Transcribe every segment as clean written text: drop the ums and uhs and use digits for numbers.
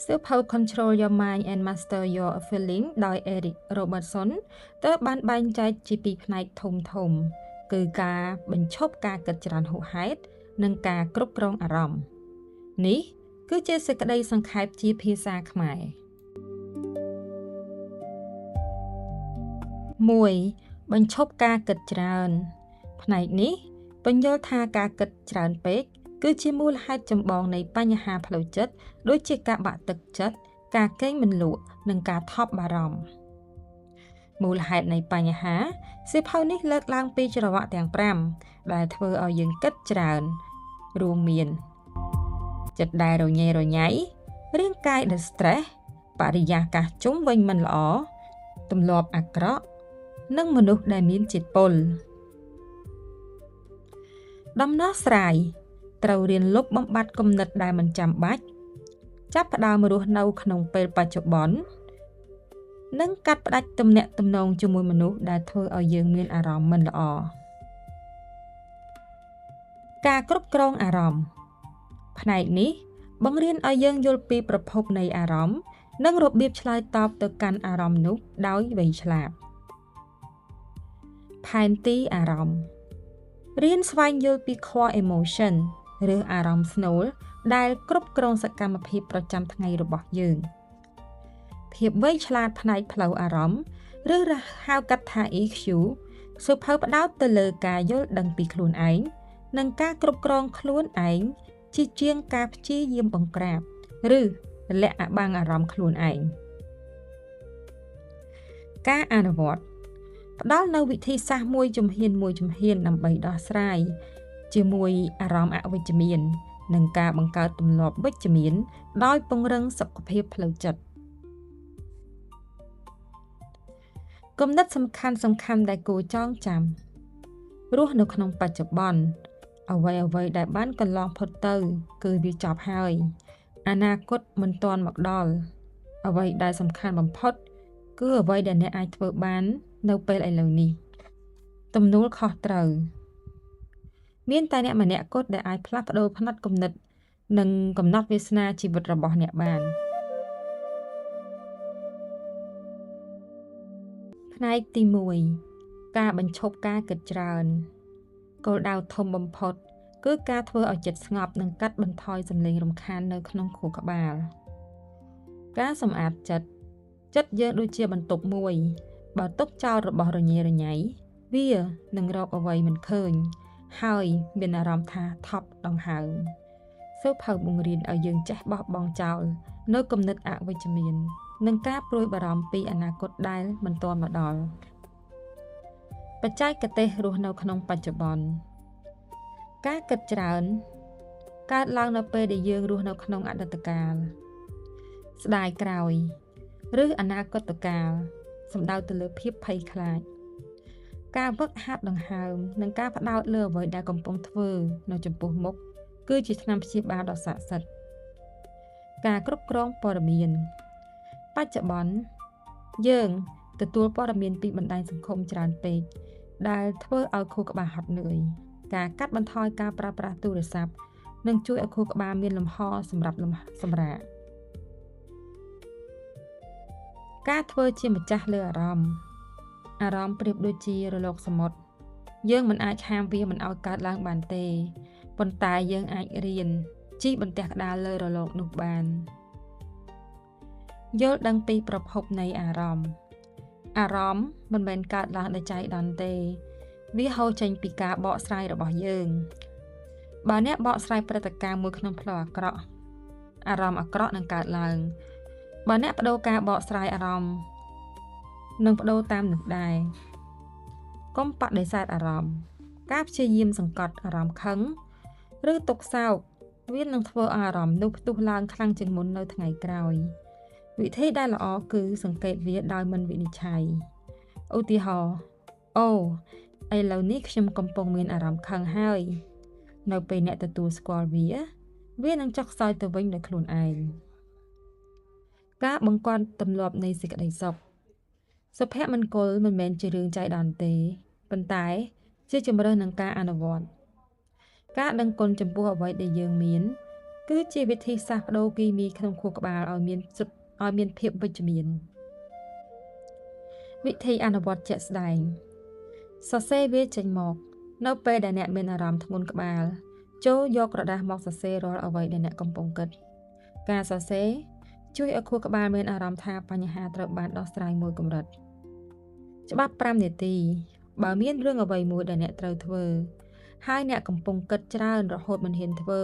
Self-help Control Your Mind and Master Your Feeling ដោយ Eric Robertson ត្រូវបានបែងចែកជាពីរផ្នែកធំៗគឺការបញ្ឈប់ការគិតច្រើនហួសហេតុនិងការគ្រប់គ្រងអារម្មណ៍នេះគឺជាសេចក្តីសង្ខេបជាភាសាខ្មែរ 1. បញ្ឈប់ការគិតច្រើនផ្នែកនេះពន្យល់ថាការគិតច្រើនពេកគឺជាមូលហេតុចម្បងនៃបញ្ហាផ្លូវចិត្តដូចជាការបាក់ទឹកចិត្តការកេងមិនលក់និងការថប់បារម្ភមូលហេតុនៃបញ្ហាសៀវភៅនេះលើកឡើងពីច្រវាក់ទាំង5ដែលធ្វើឲ្យយើងគិតច្រើនរួមមានចិត្តដែលរញ៉េរញ៉ៃរាងកាយដែល stress បរិយាកាសជុំវិញមិនល្អទម្លាប់អាក្រក់និងមនុស្សដែលមានជាតិពុលដំណោះស្រាយត្រូវរៀនលុបបំបាត់គំនិតដែលមិនចាំបាច់ចាប់ផ្ដើមរស់នៅក្នុងពេលបច្ចុប្បន្ននិងកាត់ផ្ដាច់ទំនាក់ទំនងជាមួយមនុស្សដែលធ្វើឲ្យយើងមានអារម្មណ៍មិនល្អការគ្រប់គ្រងអារម្មណ៍ផ្នែកនេះបង្រៀនឲ្យយើងយល់ពីប្រភពនៃអារម្មណ៍និងរបៀបឆ្លើយតបទៅកាន់អារម្មណ៍នោះដោយវៃឆ្លាតផែនទីអារម្មណ៍រៀនស្វែងយល់ពី core emotion ឬអារម្មណ៍ស្នូលដែលគ្រប់គ្រងសកម្មភាពប្រចាំថ្ងៃរបស់យើងភាពវៃឆ្លាតផ្នែកផ្លូវអារម្មណ៍ឬហៅកាត់ថា EQ សៀវភៅផ្ដោតទៅលើការយល់ដឹងពីខ្លួនឯងនិងការគ្រប់គ្រងខ្លួនឯងជាជាងការព្យាយាមបង្ក្រាបឬលាក់បាំងអារម្មណ៍ខ្លួនឯងការអនុវត្តផ្ដល់នូវវិធីសាស្ត្រមួយជំហានដើម្បីដោះស្រាយជាមួយអារម្មណ៍អវិជ្ជមាននិងការបង្កើតទម្លាប់វិជ្ជមានដោយពង្រឹងសុខភាពផ្លូវចិត្តគំនិតសំខាន់ដែលគួរចងចាំរស់នៅក្នុងបច្ចុប្បន្នអ្វីដែលបានកន្លងផុតទៅគឺវាចប់ហើយអនាគតមិនទាន់មកដល់អ្វីដែលសំខាន់បំផុតគឺអ្វីដែលអ្នកអាចធ្វើបាននៅពេលឥឡូវនេះទំនួលខុសត្រូវមានតែអ្នកម្នាក់គត់ដែលអាចផ្លាស់ប្ដូរផ្នត់គំនិតនិងកំណត់វាសនាជីវិតរបស់អ្នកបានផ្នែកទី1ការបញ្ឈប់ការគិតច្រើនគោលដៅធំបំផុតគឺការធ្វើឲ្យចិត្តស្ងប់និងកាត់បន្ថយសំឡេងរំខាននៅក្នុងខួរក្បាលការសម្អាតចិត្តយើងដូចជាបន្ទប់មួយបើទុកចោលរបស់រញ៉េរញ៉ៃវានឹងរកអ្វីមិនឃើញហើយមានអារម្មណ៍ថាថប់ដង្ហើមសៀវភៅបង្រៀនឲ្យយើងចេះបោះបង់ចោលនៅគំនិតអវិជ្ជមាននិងការព្រួយបារម្ភពីអនាគតដែលមិនទាន់មកដល់បច្ចេកទេសរស់នៅក្នុងបច្ចុប្បន្នការគិតច្រើនកើតឡើងនៅពេលដែលយើងរស់នៅក្នុងអតីតកាលស្ដាយក្រោយឬអនាគតកាលសំដៅទៅលើភាពភ័យខ្លាចការវឹកហាត់ដង្ហើមនិងការផ្ដោតលើអ្វីដែលកំពុងធ្វើនៅចំពោះមុខគឺជាថ្នាំព្យាបាលដ៏ស័ក្តិសិទ្ធិការគ្រប់គ្រងព័ត៌មានបច្ចុប្បន្នយើងទទួលព័ត៌មានពីបណ្ដាញសង្គមច្រើនពេកដែលធ្វើឲ្យខួរក្បាលហត់នឿយការកាត់បន្ថយការប្រើប្រាស់ទូរស័ព្ទនឹងជួយឲ្យខួរក្បាលមានលំហសម្រាប់សម្រាកការធ្វើជាម្ចាស់លើអារម្មណ៍ប្រៀបដូចជារលកសមុទ្រយើងមិនអាចហាមវាមិនឲ្យកើតឡើងបានទេប៉ុន្តែយើងអាចរៀនជិះបន្ទះក្តារលើរលកនោះបានយល់ដឹងពីប្រភពនៃអារម្មណ៍មិនមែនកើតឡើងដោយចៃដន្យទេវាហូរចេញពីការបកស្រាយរបស់យើងបើអ្នកបកស្រាយព្រឹត្តិការណ៍មួយក្នុងផ្លូវអាក្រក់អារម្មណ៍អាក្រក់នឹងកើតឡើងបើអ្នកបដូរការបកស្រាយអារម្មណ៍នឹងបដូរតាមនោះដែរកុំបដិសេធអារម្មណ៍ការព្យាយាមសង្កត់អារម្មណ៍ខឹងឬទុក្ខសោកវានឹងធ្វើឲ្យអារម្មណ៍នោះផ្ទុះឡើងខ្លាំងជាងមុននៅថ្ងៃក្រោយវិធីដែលល្អគឺសង្កេតវាដោយមិនវិនិច្ឆ័យឧទាហរណ៍អូឥឡូវនេះខ្ញុំកំពុងមានអារម្មណ៍ខឹងហើយនៅពេលអ្នកទទួលស្គាល់វានឹងចុះខ្សោយទៅវិញដោយខ្លួនឯងការបង្កើតទម្លាប់នៃសេចក្តីសុខសុភមង្គលមិនមែនជារឿងចៃដន្យទេប៉ុន្តែជាជំរើសនឹងការអនុវត្តការដឹងគុណចំពោះអ្វីដែលយើងមាន គឺជាវិធីសាស្ត្របដូរគីមីក្នុងខួរក្បាលឲ្យមានភាពវិជ្ជមានវិធីអនុវត្តជាក់ស្ដែងសរសេរវាចេញមកនៅពេលដែលអ្នកមានអារម្មណ៍ធ្ងន់ក្បាលចូលយកក្រដាសមកសរសេររាល់អ្វីដែលអ្នកកំពុងគិតការសរសេរជួយឲ្យខួរក្បាលមានអារម្មណ៍ថាបញ្ហាត្រូវបានដោះស្រាយមួយកម្រិតច្បាប់5នាទីបើមានរឿងអ្វីមួយដែលអ្នកត្រូវធ្វើហើយអ្នកកំពុងគិតច្រើនរហូតមិនហ៊ានធ្វើ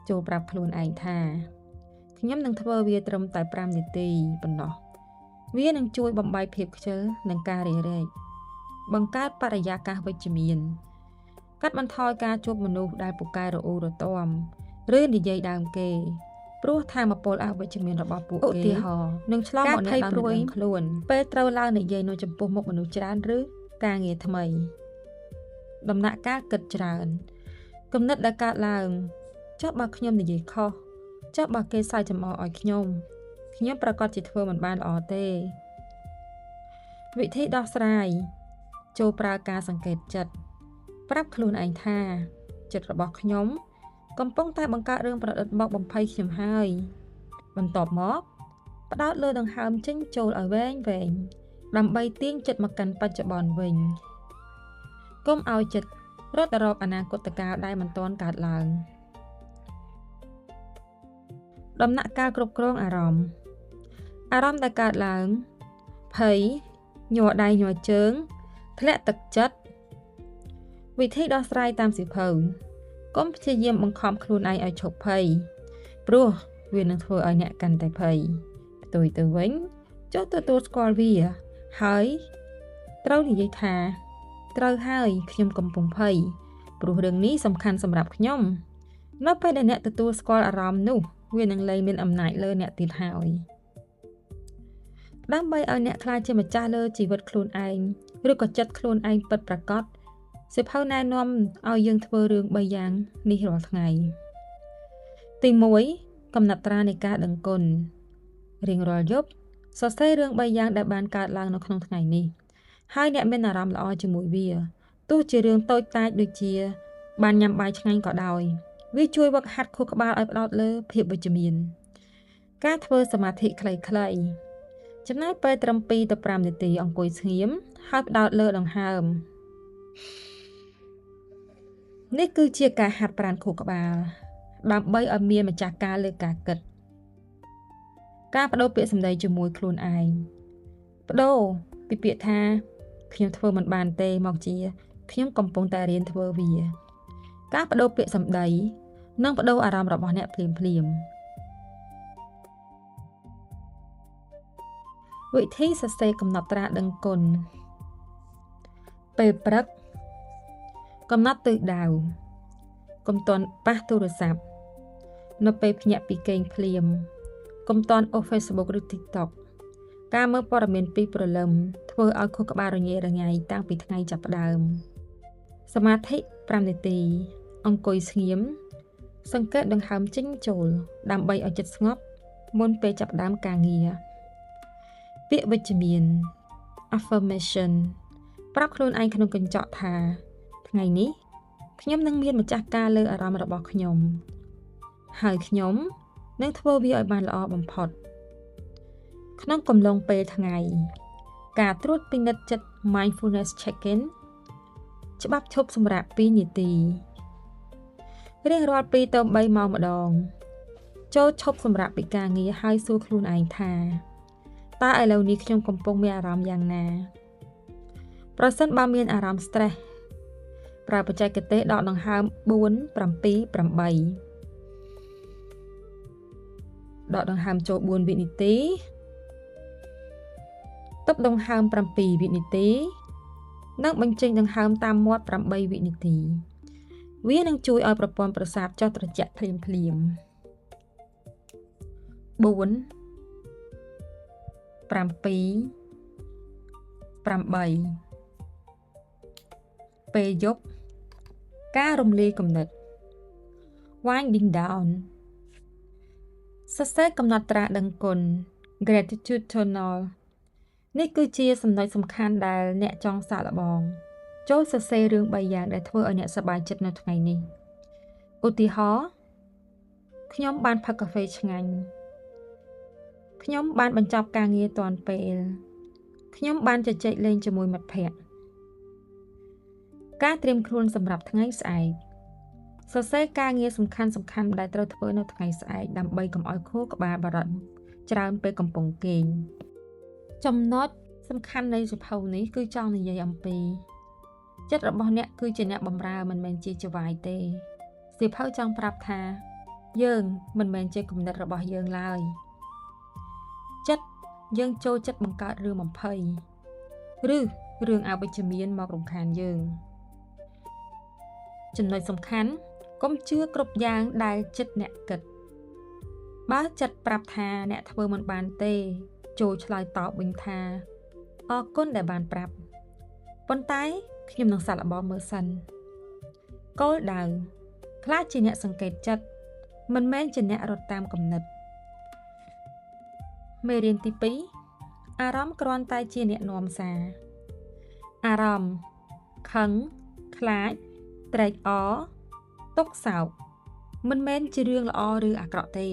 ចូលប្រាប់ខ្លួនឯងថាខ្ញុំនឹងធ្វើវាត្រឹមតែ5នាទីប៉ុណ្ណោះវានឹងជួយបំបែកភាពខ្ជិលនិងការរារែកបង្កើតបរិយាកាសវិជ្ជមានកាត់បន្ថយការជួបមនុស្សដែលពូកែរអ៊ូរទាំឬនិយាយដើមគេព្រោះថាមពលអវិជ្ជមានរបស់ពួកគេឧទាហរណ៍នឹងឆ្លងមកអ្នកដោយមិនដឹងខ្លួនពេលត្រូវឡើងនិយាយនៅចំពោះមុខមនុស្សច្រើនឬការងារថ្មីដំណាក់កាលគិតច្រើនគំនិតដែលកើតឡើងចុះបើខ្ញុំនិយាយខុសចុះបើគេសើចចំអកឲ្យខ្ញុំប្រកាសជាធ្វើមិនបានល្អទេវិធីដោះស្រាយចូលប្រើការសង្កេតចិត្តប្រាប់ខ្លួនឯងថាចិត្តរបស់ខ្ញុំកំពុងតែបង្កើតរឿងប្រឌិតមកបំភ័យខ្ញុំហើយបន្ទាប់មកផ្ដោតលើដង្ហើមចេញចូលឲ្យវែងដើម្បីទាញចិត្តមកកាន់បច្ចុប្បន្នវិញកុំឲ្យចិត្តរត់ទៅរកអនាគតកាលដែលមិនទាន់កើតឡើងដំណាក់កាលគ្រប់គ្រងអារម្មណ៍ដែលកើតឡើងភ័យញ័រដៃញ័រជើងធ្លាក់ទឹកចិត្តវិធីដោះស្រាយតាមសៀវភៅកុំព្យាយាមបង្ខំខ្លួនឯងឲ្យឈប់ភ័យព្រោះវានឹងធ្វើឲ្យអ្នកកាន់តែភ័យផ្ទុយទៅវិញចុះទទួលស្គាល់វាហើយត្រូវនិយាយថាត្រូវហើយខ្ញុំកំពុងភ័យព្រោះរឿងនេះសំខាន់សម្រាប់ខ្ញុំនៅពេលដែលអ្នកទទួលស្គាល់អារម្មណ៍នោះវានឹងលែងមានអំណាចលើអ្នកទៀតហើយដើម្បីឲ្យអ្នកក្លាយជាម្ចាស់លើជីវិតខ្លួនឯងឬក៏ចិត្តខ្លួនឯងពិតប្រាកដសៀវភៅណែនាំឲ្យយើងធ្វើរឿង3យ៉ាងនេះរាល់ថ្ងៃទី1កំណត់ត្រានៃការដឹងគុណរៀងរាល់យប់សរសេររឿង3យ៉ាងដែលបានកើតឡើងនៅក្នុងថ្ងៃនេះហើយអ្នកមានអារម្មណ៍ល្អជាមួយវាទោះជារឿងតូចតាចដូចជាបានញ៉ាំបាយឆ្ងាញ់ក៏ដោយវាជួយវឹកហាត់ខួរក្បាលឲ្យផ្ដោតលើភាពវិជ្ជមានការធ្វើសមាធិខ្លីៗចំណាយពេលត្រឹម2ទៅ5នាទីអង្គុយស្ងៀមហើយផ្ដោតលើដង្ហើមនេះគឺជាការហាត់ប្រាណខួរក្បាលដើម្បីឲ្យមានម្ចាស់ការលើការគិតការបដូរពាក្យសម្ដីជាមួយខ្លួនឯងបដូរពីពាក្យថាខ្ញុំធ្វើមិនបានទេមកជាខ្ញុំកំពុងតែរៀនធ្វើវាការបដូរពាក្យសម្ដីនិងបដូរអារម្មណ៍របស់អ្នកភ្លាមវិធីសរសេរកំណត់ត្រាដឹងគុណពេលព្រឹកកំណត់ទិសដៅកុំទាន់ប៉ះទូរស័ព្ទនៅពេលភ្ញាក់ពីគេងភ្លាមកុំទាន់អូស Facebook ឬ TikTok ការមើលព័ត៌មានពីព្រលឹមធ្វើឲ្យខួរក្បាលរញ៉េរញ៉ៃតាំងពីថ្ងៃចាប់ផ្ដើមសមាធិ5នាទីអង្គុយស្ងៀមសង្កេតដង្ហើមចេញចូលដើម្បីឲ្យចិត្តស្ងប់មុនពេលចាប់ផ្ដើមការងារពាក្យវិជ្ជមាន affirmation ប្រាប់ខ្លួនឯងក្នុងកញ្ចក់ថាថ្ងៃនេះខ្ញុំនឹងមានម្ចាស់ការលើអារម្មណ៍របស់ខ្ញុំហើយខ្ញុំនឹងធ្វើវាឲ្យបានល្អបំផុតក្នុងកំឡុងពេលថ្ងៃការត្រួតពិនិត្យចិត្ត mindfulness check-in ច្បាប់ឈប់សម្រាក2នាទីរៀងរាល់2ទៅ3ម៉ោងម្ដងចូលឈប់សម្រាកពីការងារហើយសួរខ្លួនឯងថាតើឥឡូវនេះខ្ញុំកំពុងមានអារម្មណ៍យ៉ាងណាប្រសិនបើមានអារម្មណ៍ stress ប្រើបច្ចេកទេសដកដង្ហើម4 7 8ដកដង្ហើមចូល4វិនាទីទប់ដង្ហើម7វិនាទីនិងបញ្ចេញដង្ហើមតាមមាត់8វិនាទីវានឹងជួយឲ្យប្រព័ន្ធប្រសាទចុះត្រជាក់ភ្លាម4 8ពេលយប់ការរំលាយគំនិត winding down សរសេរកំណត់ត្រាដឹងគុណ gratitude journal នេះគឺជាចំណុចសំខាន់ដែលអ្នកចង់សាកល្បងចូលសរសេររឿង3យ៉ាងដែលធ្វើឲ្យអ្នកសប្បាយចិត្តនៅថ្ងៃនេះឧទាហរណ៍ ខ្ញុំបានផឹកកាហ្វេឆ្ងាញ់ខ្ញុំបានបញ្ចប់ការងារទាន់ពេលខ្ញុំបានជជែកលេងជាមួយមិត្តភ័ក្តិការត្រៀមខ្លួនសម្រាប់ថ្ងៃស្អែកសរសេរការងារសំខាន់ដែលត្រូវធ្វើនៅថ្ងៃស្អែកដើម្បីកុំឲ្យខួរក្បាលបារម្ភច្រើនពេលកំពុងគេងចំណុចសំខាន់នៃសៀវភៅនេះគឺចង់និយាយអំពីចិត្តរបស់អ្នកគឺជាអ្នកបម្រើមិនមែនជាចវាយទេសៀវភៅចង់ប្រាប់ថាយើងមិនមែនជាគំនិតរបស់យើងឡើយចិត្តយើងចូលចិត្តបង្កើតរឿងបំភ័យឬរឿងអវិជ្ជមានមករំខានយើងចំណុចសំខាន់កុំជឿគ្រប់យ៉ាងដែលចិត្តអ្នកគិតបើចិត្តប្រាប់ថាអ្នកធ្វើមិនបានទេចូលឆ្លើយតបវិញថាអរគុណដែលបានប្រាប់ប៉ុន្តែខ្ញុំនឹងសាកល្បងមើលសិនគោលដៅខ្លាចជាអ្នកសង្កេតចិត្តមិនមែនជាអ្នករត់តាមគំនិតមេរៀនទី2អារម្មណ៍គ្រាន់តែជាអ្នកនាំសារអារម្មណ៍ខឹងខ្លាចត្រេកអរទុក្ខសោកមិនមែនជារឿងល្អឬអាក្រក់ទេ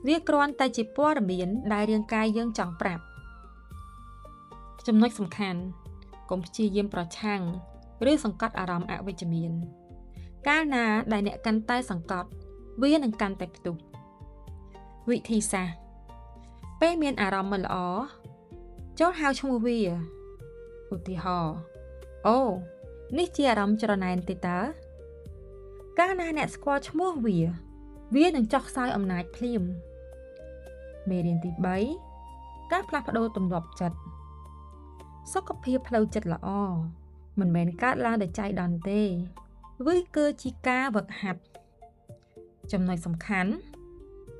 វាគ្រាន់តែជាព័ត៌មានដែលរាងកាយយើងចង់ប្រាប់ចំណុចសំខាន់កុំព្យាយាមប្រឆាំងឬសង្កត់អារម្មណ៍អវិជ្ជមានកាលណាដែលអ្នកកាន់តែសង្កត់វានឹងកាន់តែផ្ទុះវិធីសាស្ត្រពេលមានអារម្មណ៍មិនល្អចូលហៅឈ្មោះវាឧទាហរណ៍អូនេះជាអារម្មណ៍ច្រណែនទេតើកាលណាអ្នកស្គាល់ឈ្មោះវានឹងចុះខ្សោយអំណាចភ្លាមមេរៀនទី3ការផ្លាស់ប្ដូរទម្លាប់ចិត្តសុខភាពផ្លូវចិត្តល្អមិនមែនកើតឡើងដោយចៃដន្យទេវាគឺជាការហ្វឹកហាត់ចំណុចសំខាន់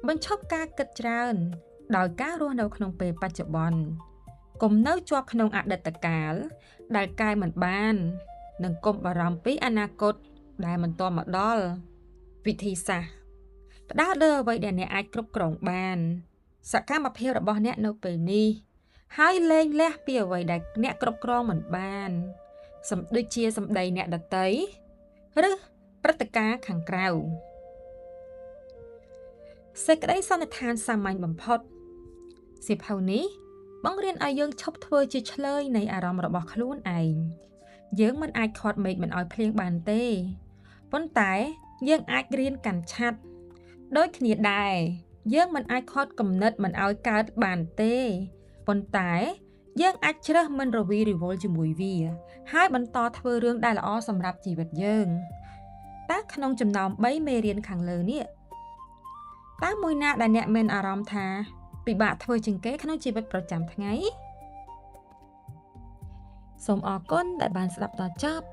បញ្ឈប់ការគិតច្រើនដោយការរស់នៅក្នុងពេលបច្ចុប្បន្នកុំនៅជាប់ក្នុងអតីតកាលដែលកែមិនបាននិងកុំបារម្ភពីអនាគតដែលមិនទាន់មកដល់វិធីសាស្ត្រផ្ដោតលើអ្វីដែលអ្នកអាចគ្រប់គ្រងបានសកម្មភាពរបស់អ្នកនៅពេលនេះហើយលែងលះពីអ្វីដែលអ្នកគ្រប់គ្រងមិនបានដូចជាសម្ដីអ្នកដទៃឬព្រឹត្តិការណ៍ខាងក្រៅសេចក្តីសន្និដ្ឋានសាមញ្ញបំផុតសៀវភៅនេះបង្រៀនឲ្យយើងឈប់ធ្វើជាឆ្លើយនៃអារម្មណ៍របស់ខ្លួនឯងយើងមិនអាចខាត់មេឃមិនឲ្យភ្លៀងបានទេប៉ុន្តែយើងអាចរៀនកាន់ឆ័ត្រដូចគ្នាដែរយើងមិនអាចខាត់គំនិតមិនឲ្យកើតបានទេប៉ុន្តែយើងអាចជ្រើសមិនរវីរវល់ជាមួយវាហើយបន្តធ្វើរឿងដែលល្អសម្រាប់ជីវិតយើងតើក្នុងចំណោម3មេរៀនខាងលើនេះតើមួយណាដែលអ្នកមានអារម្មណ៍ថាពិបាកធ្វើជាងគេក្នុងជីវិតប្រចាំថ្ងៃសូមអរគុណដែលបានស្ដាប់ដល់ចប់